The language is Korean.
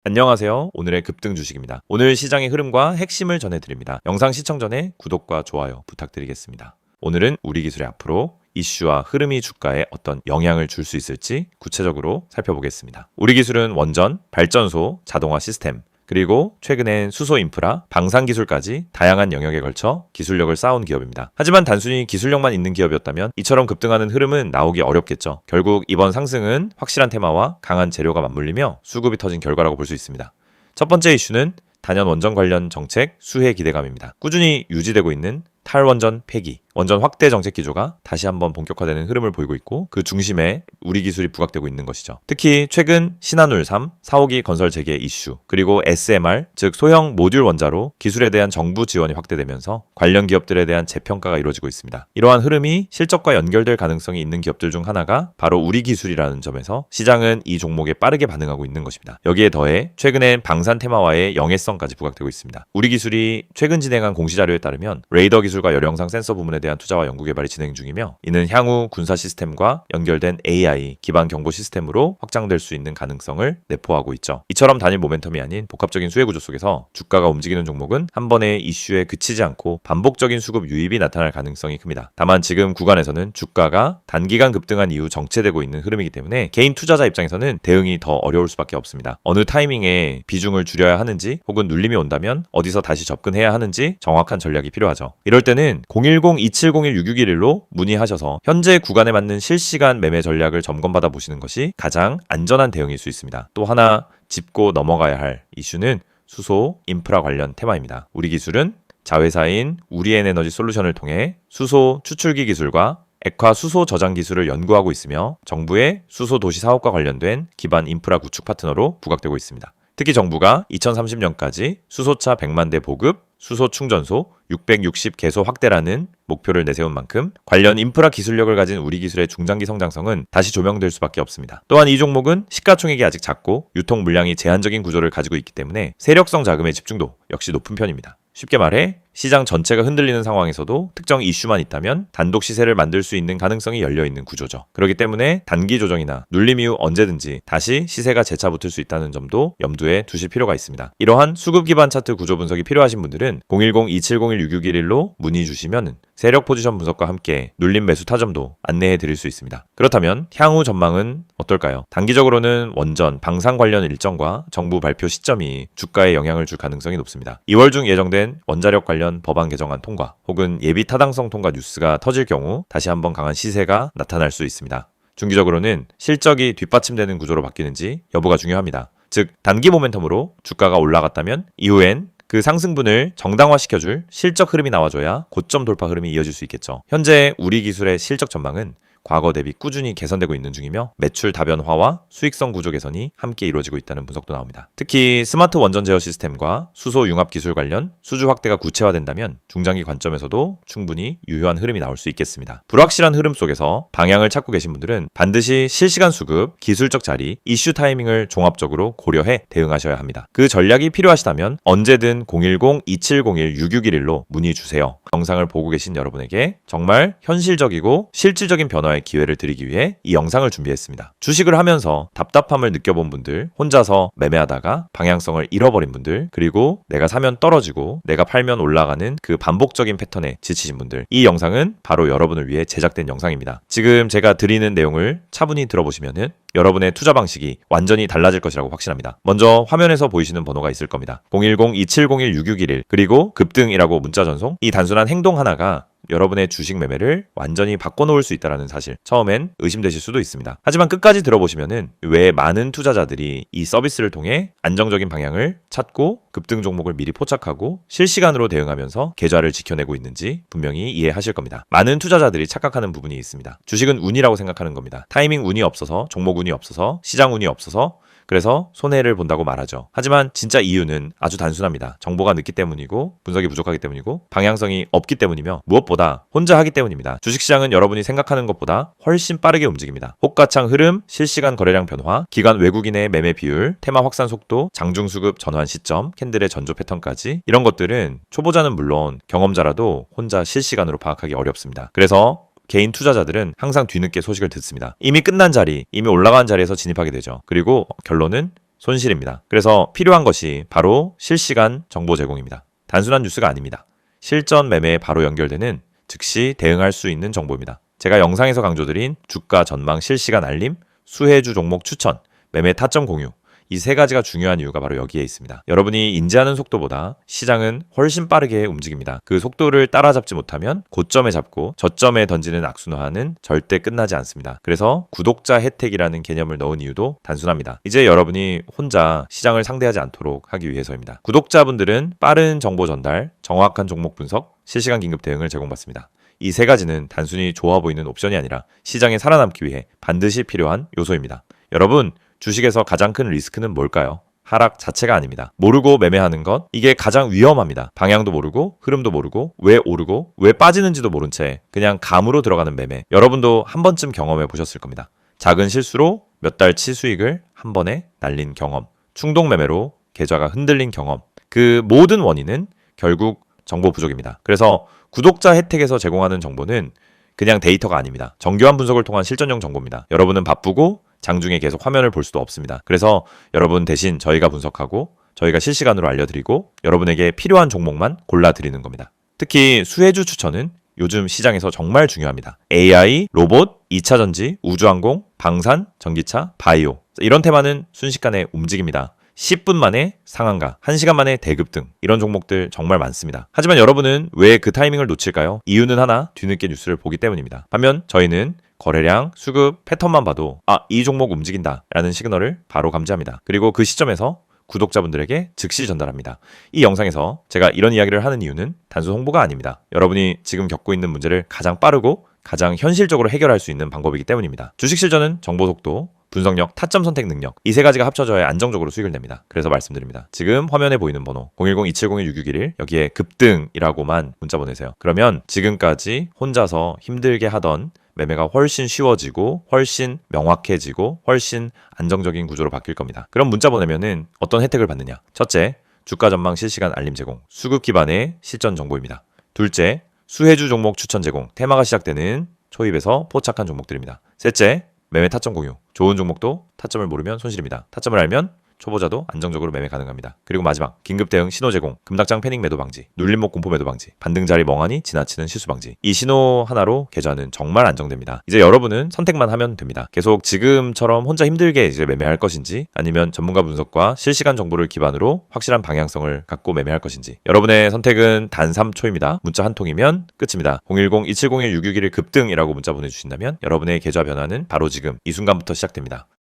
안녕하세요. 오늘의 급등 주식입니다. 오늘 시장의 흐름과 핵심을 전해드립니다. 영상 시청 전에 구독과 좋아요 부탁드리겠습니다. 오늘은 우리 기술의 앞으로 이슈와 흐름이 주가에 어떤 영향을 줄 수 있을지 구체적으로 살펴보겠습니다. 우리 기술은 원전, 발전소, 자동화 시스템, 그리고 최근엔 수소 인프라, 방산 기술까지 다양한 영역에 걸쳐 기술력을 쌓아온 기업입니다. 하지만 단순히 기술력만 있는 기업이었다면 이처럼 급등하는 흐름은 나오기 어렵겠죠. 결국 이번 상승은 확실한 테마와 강한 재료가 맞물리며 수급이 터진 결과라고 볼 수 있습니다. 첫 번째 이슈는 단연 원전 관련 정책 수혜 기대감입니다. 꾸준히 유지되고 있는 탈원전 폐기, 원전 확대 정책 기조가 다시 한번 본격화되는 흐름을 보이고 있고 그 중심에 우리 기술이 부각되고 있는 것이죠. 특히 최근 신한울 3, 4호기 건설 재개 이슈, 그리고 SMR, 즉 소형 모듈 원자로 기술에 대한 정부 지원이 확대되면서 관련 기업들에 대한 재평가가 이루어지고 있습니다. 이러한 흐름이 실적과 연결될 가능성이 있는 기업들 중 하나가 바로 우리 기술이라는 점에서 시장은 이 종목에 빠르게 반응하고 있는 것입니다. 여기에 더해 최근엔 방산 테마와의 영해성까지 부각되고 있습니다. 우리 기술이 최근 진행한 공시자료에 따르면 레이더 기술과 열영상 센서 부문에 대한 투자와 연구 개발이 진행 중이며 이는 향후 군사 시스템과 연결된 AI 기반 경보 시스템으로 확장될 수 있는 가능성을 내포하고 있죠. 이처럼 단일 모멘텀이 아닌 복합적인 수혜 구조 속에서 주가가 움직이는 종목은 한 번의 이슈에 그치지 않고 반복적인 수급 유입이 나타날 가능성이 큽니다. 다만 지금 구간에서는 주가가 단기간 급등한 이후 정체되고 있는 흐름이기 때문에 개인 투자자 입장에서는 대응이 더 어려울 수밖에 없습니다. 어느 타이밍에 비중을 줄여야 하는지 혹은 눌림이 온다면 어디서 다시 접근해야 하는지 정확한 전략이 필요하죠. 이럴 때는 010-2701-6611로 문의하셔서 현재 구간에 맞는 실시간 매매 전략을 점검받아 보시는 것이 가장 안전한 대응일 수 있습니다. 또 하나 짚고 넘어가야 할 이슈는 수소 인프라 관련 테마입니다. 우리 기술은 자회사인 우리엔에너지 솔루션을 통해 수소 추출기 기술과 액화 수소 저장 기술을 연구하고 있으며 정부의 수소 도시 사업과 관련된 기반 인프라 구축 파트너로 부각되고 있습니다. 특히 정부가 2030년까지 수소차 100만 대 보급, 수소 충전소 660개소 확대라는 목표를 내세운 만큼 관련 인프라 기술력을 가진 우리 기술의 중장기 성장성은 다시 조명될 수밖에 없습니다. 또한 이 종목은 시가총액이 아직 작고 유통 물량이 제한적인 구조를 가지고 있기 때문에 세력성 자금의 집중도 역시 높은 편입니다. 쉽게 말해 시장 전체가 흔들리는 상황에서도 특정 이슈만 있다면 단독 시세를 만들 수 있는 가능성이 열려있는 구조죠. 그렇기 때문에 단기 조정이나 눌림 이후 언제든지 다시 시세가 재차붙을 수 있다는 점도 염두에 두실 필요가 있습니다. 이러한 수급 기반 차트 구조 분석이 필요하신 분들은 010-2701-6611로 문의 주시면 세력 포지션 분석과 함께 눌림 매수 타점도 안내해 드릴 수 있습니다. 그렇다면 향후 전망은 어떨까요? 단기적으로는 원전, 방산 관련 일정과 정부 발표 시점이 주가에 영향을 줄 가능성이 높습니다. 2월 중 예정된 원자력 관련 법안 개정안 통과 혹은 예비 타당성 통과 뉴스가 터질 경우 다시 한번 강한 시세가 나타날 수 있습니다. 중기적으로는 실적이 뒷받침되는 구조로 바뀌는지 여부가 중요합니다. 즉 단기 모멘텀으로 주가가 올라갔다면 이후엔 그 상승분을 정당화시켜줄 실적 흐름이 나와줘야 고점 돌파 흐름이 이어질 수 있겠죠. 현재 우리 기술의 실적 전망은 과거 대비 꾸준히 개선되고 있는 중이며 매출 다변화와 수익성 구조 개선이 함께 이루어지고 있다는 분석도 나옵니다. 특히 스마트 원전 제어 시스템과 수소 융합 기술 관련 수주 확대가 구체화된다면 중장기 관점에서도 충분히 유효한 흐름이 나올 수 있겠습니다. 불확실한 흐름 속에서 방향을 찾고 계신 분들은 반드시 실시간 수급, 기술적 자리, 이슈 타이밍을 종합적으로 고려해 대응하셔야 합니다. 그 전략이 필요하시다면 언제든 010-2701-6611로 문의 주세요. 영상을 보고 계신 여러분에게 정말 현실적이고 실질적인 변화의 기회를 드리기 위해 이 영상을 준비했습니다. 주식을 하면서 답답함을 느껴본 분들, 혼자서 매매하다가 방향성을 잃어버린 분들, 그리고 내가 사면 떨어지고 내가 팔면 올라가는 그 반복적인 패턴에 지치신 분들, 이 영상은 바로 여러분을 위해 제작된 영상입니다. 지금 제가 드리는 내용을 차분히 들어보시면은 여러분의 투자 방식이 완전히 달라질 것이라고 확신합니다. 먼저 화면에서 보이시는 번호가 있을 겁니다. 010-2701-6611 그리고 급등이라고 문자 전송. 이 단순한 행동 하나가 여러분의 주식 매매를 완전히 바꿔놓을 수 있다는 사실, 처음엔 의심되실 수도 있습니다. 하지만 끝까지 들어보시면은 왜 많은 투자자들이 이 서비스를 통해 안정적인 방향을 찾고 급등 종목을 미리 포착하고 실시간으로 대응하면서 계좌를 지켜내고 있는지 분명히 이해하실 겁니다. 많은 투자자들이 착각하는 부분이 있습니다. 주식은 운이라고 생각하는 겁니다. 타이밍 운이 없어서, 종목 운이 없어서, 시장 운이 없어서 그래서 손해를 본다고 말하죠. 하지만 진짜 이유는 아주 단순합니다. 정보가 늦기 때문이고 분석이 부족하기 때문이고 방향성이 없기 때문이며 무엇보다 혼자 하기 때문입니다. 주식시장은 여러분이 생각하는 것보다 훨씬 빠르게 움직입니다. 호가창 흐름, 실시간 거래량 변화, 기관 외국인의 매매 비율, 테마 확산 속도, 장중수급 전환 시점, 캔들의 전조 패턴까지 이런 것들은 초보자는 물론 경험자라도 혼자 실시간으로 파악하기 어렵습니다. 그래서 개인 투자자들은 항상 뒤늦게 소식을 듣습니다. 이미 끝난 자리, 이미 올라간 자리에서 진입하게 되죠. 그리고 결론은 손실입니다. 그래서 필요한 것이 바로 실시간 정보 제공입니다. 단순한 뉴스가 아닙니다. 실전 매매에 바로 연결되는 즉시 대응할 수 있는 정보입니다. 제가 영상에서 강조드린 주가 전망 실시간 알림, 수혜주 종목 추천, 매매 타점 공유, 이 세 가지가 중요한 이유가 바로 여기에 있습니다. 여러분이 인지하는 속도보다 시장은 훨씬 빠르게 움직입니다. 그 속도를 따라잡지 못하면 고점에 잡고 저점에 던지는 악순환은 절대 끝나지 않습니다. 그래서 구독자 혜택이라는 개념을 넣은 이유도 단순합니다. 이제 여러분이 혼자 시장을 상대하지 않도록 하기 위해서입니다. 구독자분들은 빠른 정보 전달, 정확한 종목 분석, 실시간 긴급 대응을 제공받습니다. 이 세 가지는 단순히 좋아 보이는 옵션이 아니라 시장에 살아남기 위해 반드시 필요한 요소입니다. 여러분, 주식에서 가장 큰 리스크는 뭘까요? 하락 자체가 아닙니다. 모르고 매매하는 것, 이게 가장 위험합니다. 방향도 모르고 흐름도 모르고 왜 오르고 왜 빠지는지도 모른 채 그냥 감으로 들어가는 매매. 여러분도 한 번쯤 경험해 보셨을 겁니다. 작은 실수로 몇 달치 수익을 한 번에 날린 경험, 충동 매매로 계좌가 흔들린 경험. 그 모든 원인은 결국 정보 부족입니다. 그래서 구독자 혜택에서 제공하는 정보는 그냥 데이터가 아닙니다. 정교한 분석을 통한 실전용 정보입니다. 여러분은 바쁘고 장중에 계속 화면을 볼 수도 없습니다. 그래서 여러분 대신 저희가 분석하고 저희가 실시간으로 알려드리고 여러분에게 필요한 종목만 골라드리는 겁니다. 특히 수혜주 추천은 요즘 시장에서 정말 중요합니다. AI, 로봇, 2차 전지, 우주항공, 방산, 전기차, 바이오 이런 테마는 순식간에 움직입니다. 10분 만에 상한가, 1시간 만에 대급 등 이런 종목들 정말 많습니다. 하지만 여러분은 왜 그 타이밍을 놓칠까요? 이유는 하나, 뒤늦게 뉴스를 보기 때문입니다. 반면 저희는 거래량, 수급, 패턴만 봐도 이 종목 움직인다 라는 시그널을 바로 감지합니다. 그리고 그 시점에서 구독자분들에게 즉시 전달합니다. 이 영상에서 제가 이런 이야기를 하는 이유는 단순 홍보가 아닙니다. 여러분이 지금 겪고 있는 문제를 가장 빠르고 가장 현실적으로 해결할 수 있는 방법이기 때문입니다. 주식 실전은 정보 속도, 분석력, 타점 선택 능력 이 세 가지가 합쳐져야 안정적으로 수익을 냅니다. 그래서 말씀드립니다. 지금 화면에 보이는 번호 010-2701-6611 여기에 급등이라고만 문자 보내세요. 그러면 지금까지 혼자서 힘들게 하던 매매가 훨씬 쉬워지고 훨씬 명확해지고 훨씬 안정적인 구조로 바뀔 겁니다. 그럼 문자 보내면은 어떤 혜택을 받느냐? 첫째, 주가 전망 실시간 알림 제공, 수급 기반의 실전 정보입니다. 둘째, 수혜주 종목 추천 제공, 테마가 시작되는 초입에서 포착한 종목들입니다. 셋째, 매매 타점 공유, 좋은 종목도 타점을 모르면 손실입니다. 타점을 알면 초보자도 안정적으로 매매 가능합니다. 그리고 마지막, 긴급 대응 신호 제공, 금닥장 패닉 매도 방지, 눌림목 공포 매도 방지, 반등 자리 멍하니 지나치는 실수 방지. 이 신호 하나로 계좌는 정말 안정됩니다. 이제 여러분은 선택만 하면 됩니다. 계속 지금처럼 혼자 힘들게 이제 매매할 것인지 아니면 전문가 분석과 실시간 정보를 기반으로 확실한 방향성을 갖고 매매할 것인지. 여러분의 선택은 단 3초입니다. 문자 한 통이면 끝입니다. 010-2701-6611 급등이라고 문자 보내주신다면 여러분의 계좌 변화는 바로 지금 이 순간부터 시작됩니다.